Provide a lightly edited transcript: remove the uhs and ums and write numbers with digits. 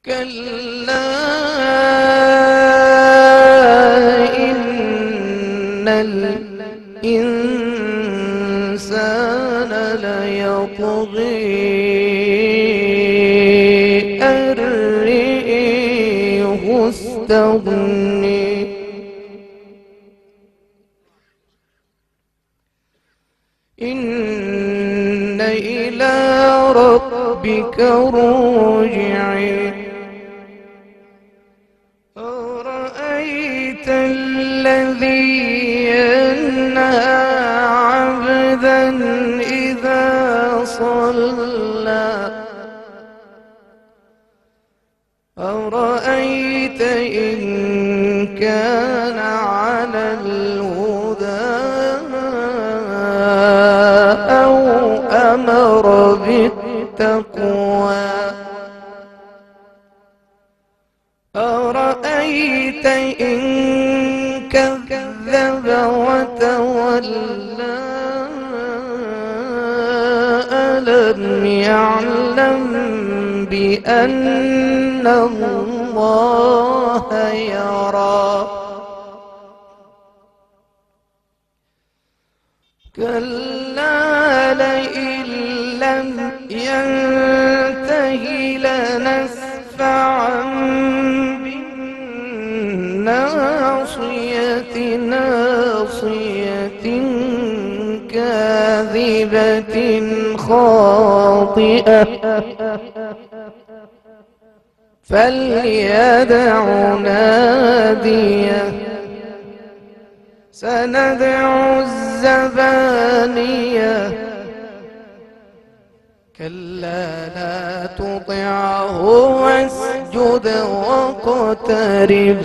كلا إن الإنسان ليطغي أن رآه استغنى إن إلى ربك الرجعى أرأيت الذي ينهى عبدا إذا صلى أرأيت إن كان على الهدى أو أمر بالتقوى أرأيت إن كذب وتولى ألم يعلم بأن الله يرى كلا لئن لم ينته لنسفعا بالناصية ناصية كاذبة خاطئة فليدع ناديه سندع الزبانية كلا لا تطعه واسجد واقترب